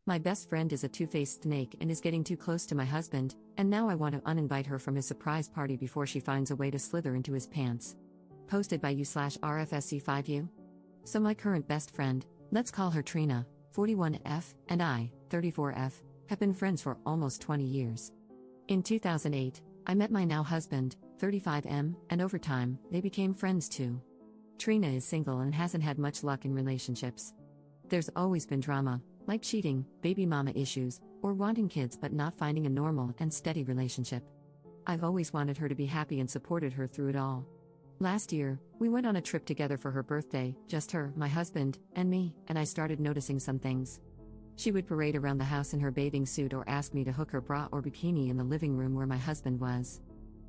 My best friend is a two-faced snake and is getting too close to my husband, and now I want to uninvite her from his surprise party before she finds a way to slither into his pants. Posted by you/RFSC5U. So my current best friend, let's call her Trina, 41F, and I, 34F, have been friends for almost 20 years. In 2008, I met my now husband, 35M, and over time, they became friends too. Trina is single and hasn't had much luck in relationships. There's always been drama, like cheating, baby mama issues, or wanting kids but not finding a normal and steady relationship. I've always wanted her to be happy and supported her through it all. Last year, we went on a trip together for her birthday, just her, my husband, and me, and I started noticing some things. She would parade around the house in her bathing suit or ask me to hook her bra or bikini in the living room where my husband was.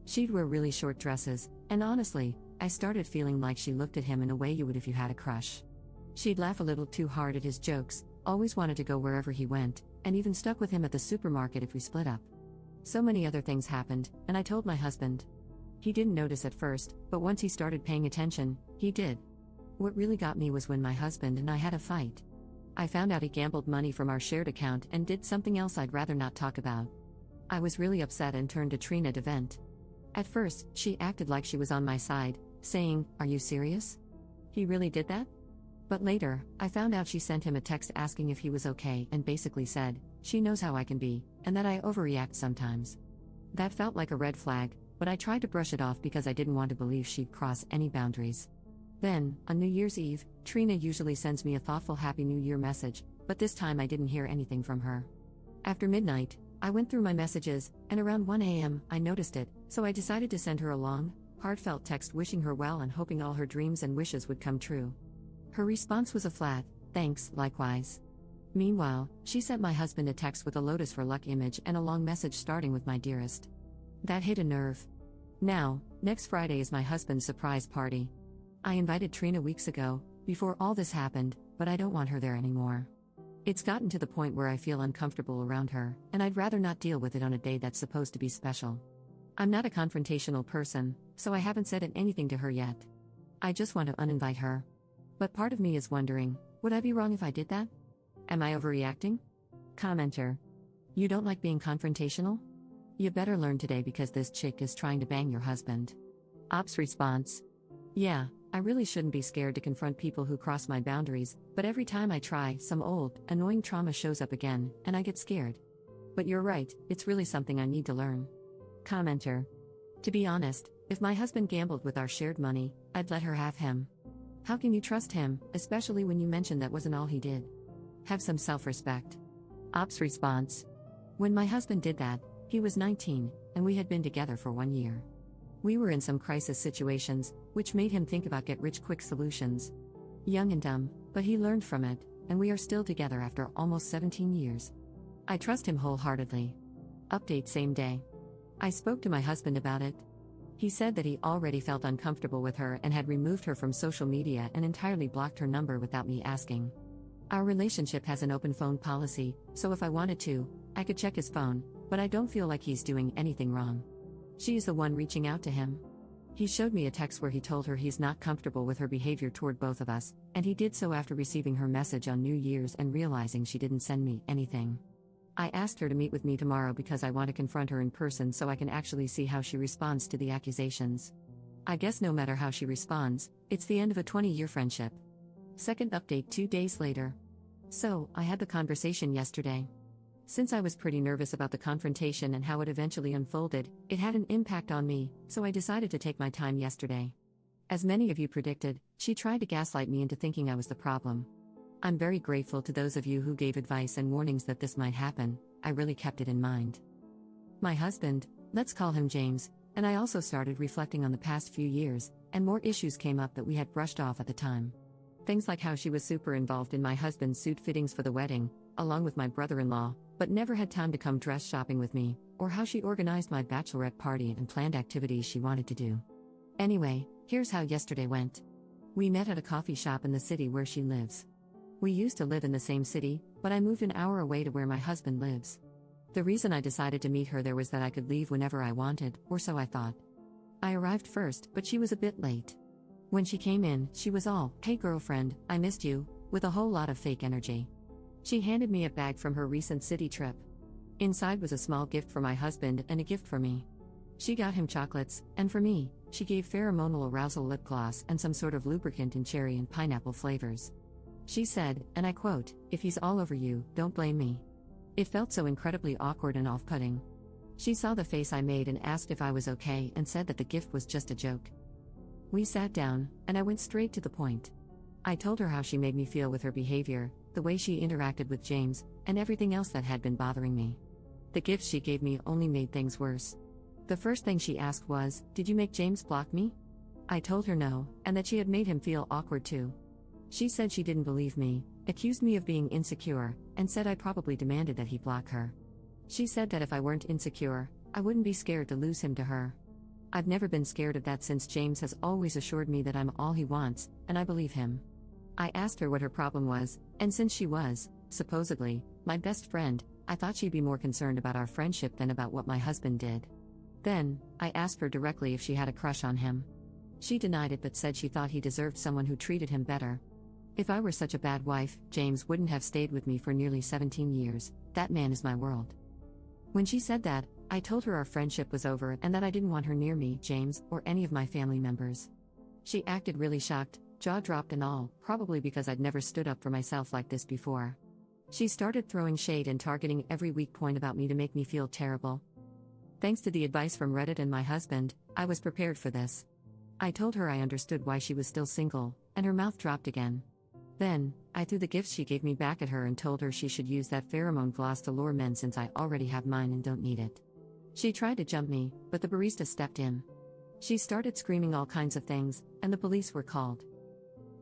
She'd wear really short dresses, and honestly, I started feeling like she looked at him in a way you would if you had a crush. She'd laugh a little too hard at his jokes, always wanted to go wherever he went, and even stuck with him at the supermarket if we split up. So many other things happened, and I told my husband. He didn't notice at first, but once he started paying attention, he did. What really got me was when my husband and I had a fight. I found out he gambled money from our shared account and did something else I'd rather not talk about. I was really upset and turned to Trina to vent. At first, she acted like she was on my side, saying, "Are you serious? He really did that?" But later, I found out she sent him a text asking if he was okay and basically said, she knows how I can be, and that I overreact sometimes. That felt like a red flag, but I tried to brush it off because I didn't want to believe she'd cross any boundaries. Then, on New Year's Eve, Trina usually sends me a thoughtful Happy New Year message, but this time I didn't hear anything from her. After midnight, I went through my messages, and around 1 a.m., I noticed it, so I decided to send her a long, heartfelt text wishing her well and hoping all her dreams and wishes would come true. Her response was a flat, "Thanks, likewise." Meanwhile, she sent my husband a text with a Lotus for Luck image and a long message starting with "My dearest." That hit a nerve. Now, next Friday is my husband's surprise party. I invited Trina weeks ago, before all this happened, but I don't want her there anymore. It's gotten to the point where I feel uncomfortable around her, and I'd rather not deal with it on a day that's supposed to be special. I'm not a confrontational person, so I haven't said anything to her yet. I just want to uninvite her. But part of me is wondering, would I be wrong if I did that? Am I overreacting? Commenter. You don't like being confrontational? You better learn today because this chick is trying to bang your husband. Ops response. Yeah, I really shouldn't be scared to confront people who cross my boundaries, but every time I try, some old, annoying trauma shows up again, and I get scared. But you're right, it's really something I need to learn. Commenter. To be honest, if my husband gambled with our shared money, I'd let her have him. How can you trust him, especially when you mentioned that wasn't all he did? Have some self-respect. Ops response. When my husband did that, he was 19, and we had been together for 1 year. We were in some crisis situations, which made him think about get-rich-quick solutions. Young and dumb, but he learned from it, and we are still together after almost 17 years. I trust him wholeheartedly. Update same day. I spoke to my husband about it. He said that he already felt uncomfortable with her and had removed her from social media and entirely blocked her number without me asking. Our relationship has an open phone policy, so if I wanted to, I could check his phone, but I don't feel like he's doing anything wrong. She is the one reaching out to him. He showed me a text where he told her he's not comfortable with her behavior toward both of us, and he did so after receiving her message on New Year's and realizing she didn't send me anything. I asked her to meet with me tomorrow because I want to confront her in person so I can actually see how she responds to the accusations. I guess no matter how she responds, it's the end of a 20-year friendship. Second update 2 days later. So, I had the conversation yesterday. Since I was pretty nervous about the confrontation and how it eventually unfolded, it had an impact on me, so I decided to take my time yesterday. As many of you predicted, she tried to gaslight me into thinking I was the problem. I'm very grateful to those of you who gave advice and warnings that this might happen. I really kept it in mind. My husband, let's call him James, and I also started reflecting on the past few years, and more issues came up that we had brushed off at the time. Things like how she was super involved in my husband's suit fittings for the wedding, along with my brother-in-law, but never had time to come dress shopping with me, or how she organized my bachelorette party and planned activities she wanted to do. Anyway, here's how yesterday went. We met at a coffee shop in the city where she lives. We used to live in the same city, but I moved an hour away to where my husband lives. The reason I decided to meet her there was that I could leave whenever I wanted, or so I thought. I arrived first, but she was a bit late. When she came in, she was all, "Hey girlfriend, I missed you," with a whole lot of fake energy. She handed me a bag from her recent city trip. Inside was a small gift for my husband and a gift for me. She got him chocolates, and for me, she gave pheromonal arousal lip gloss and some sort of lubricant in cherry and pineapple flavors. She said, and I quote, "If he's all over you, don't blame me." It felt so incredibly awkward and off-putting. She saw the face I made and asked if I was okay and said that the gift was just a joke. We sat down, and I went straight to the point. I told her how she made me feel with her behavior, the way she interacted with James, and everything else that had been bothering me. The gifts she gave me only made things worse. The first thing she asked was, "Did you make James block me?" I told her no, and that she had made him feel awkward too. She said she didn't believe me, accused me of being insecure, and said I probably demanded that he block her. She said that if I weren't insecure, I wouldn't be scared to lose him to her. I've never been scared of that since James has always assured me that I'm all he wants, and I believe him. I asked her what her problem was, and since she was, supposedly, my best friend, I thought she'd be more concerned about our friendship than about what my husband did. Then, I asked her directly if she had a crush on him. She denied it but said she thought he deserved someone who treated him better. If I were such a bad wife, James wouldn't have stayed with me for nearly 17 years, that man is my world. When she said that, I told her our friendship was over and that I didn't want her near me, James, or any of my family members. She acted really shocked, jaw dropped and all, probably because I'd never stood up for myself like this before. She started throwing shade and targeting every weak point about me to make me feel terrible. Thanks to the advice from Reddit and my husband, I was prepared for this. I told her I understood why she was still single, and her mouth dropped again. Then, I threw the gifts she gave me back at her and told her she should use that pheromone gloss to lure men since I already have mine and don't need it. She tried to jump me, but the barista stepped in. She started screaming all kinds of things, and the police were called.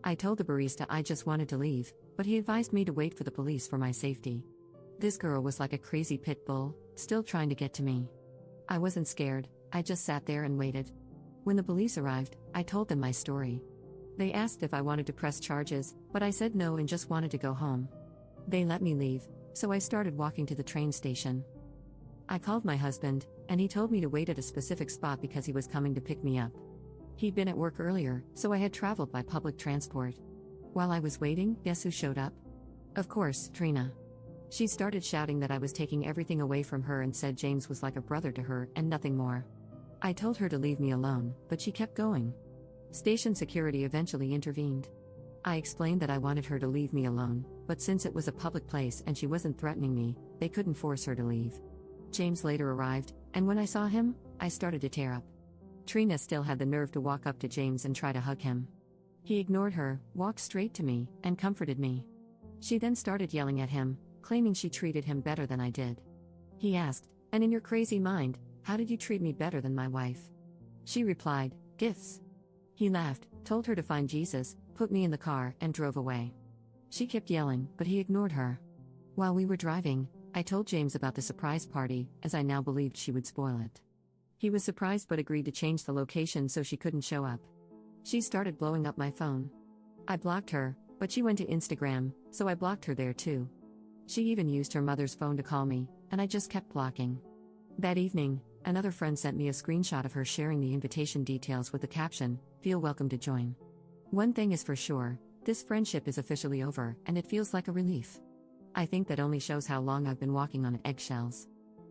I told the barista I just wanted to leave, but he advised me to wait for the police for my safety. This girl was like a crazy pit bull, still trying to get to me. I wasn't scared, I just sat there and waited. When the police arrived, I told them my story. They asked if I wanted to press charges, but I said no and just wanted to go home. They let me leave, so I started walking to the train station. I called my husband, and he told me to wait at a specific spot because he was coming to pick me up. He'd been at work earlier, so I had traveled by public transport. While I was waiting, guess who showed up? Of course, Trina. She started shouting that I was taking everything away from her and said James was like a brother to her and nothing more. I told her to leave me alone, but she kept going. Station security eventually intervened. I explained that I wanted her to leave me alone, but since it was a public place and she wasn't threatening me, they couldn't force her to leave. James later arrived, and when I saw him, I started to tear up. Trina still had the nerve to walk up to James and try to hug him. He ignored her, walked straight to me, and comforted me. She then started yelling at him, claiming she treated him better than I did. He asked, "And in your crazy mind, how did you treat me better than my wife?" She replied, "Gifts." He laughed, told her to find Jesus, put me in the car, and drove away. She kept yelling, but he ignored her. While we were driving, I told James about the surprise party, as I now believed she would spoil it. He was surprised but agreed to change the location so she couldn't show up. She started blowing up my phone. I blocked her, but she went to Instagram, so I blocked her there too. She even used her mother's phone to call me, and I just kept blocking. That evening, another friend sent me a screenshot of her sharing the invitation details with the caption, "Feel welcome to join." One thing is for sure, this friendship is officially over, and it feels like a relief. I think that only shows how long I've been walking on eggshells.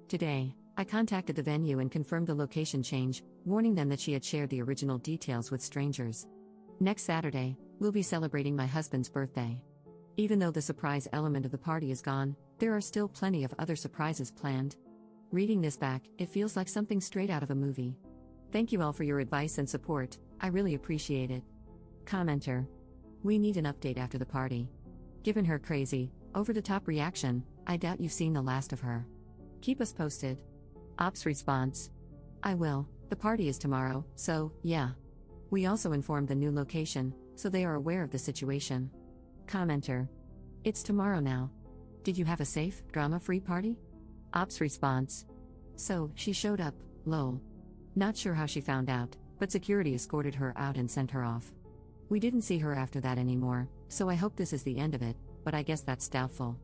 Today, I contacted the venue and confirmed the location change, warning them that she had shared the original details with strangers. Next Saturday, we'll be celebrating my husband's birthday. Even though the surprise element of the party is gone, there are still plenty of other surprises planned. Reading this back, it feels like something straight out of a movie. Thank you all for your advice and support, I really appreciate it. Commenter. We need an update after the party. Given her crazy, over-the-top reaction, I doubt you've seen the last of her. Keep us posted. Ops response. I will, the party is tomorrow, so, yeah. We also informed the new location, so they are aware of the situation. Commenter. It's tomorrow now. Did you have a safe, drama-free party? Ops response. So, she showed up, lol. Not sure how she found out, but security escorted her out and sent her off. We didn't see her after that anymore, so I hope this is the end of it, but I guess that's doubtful.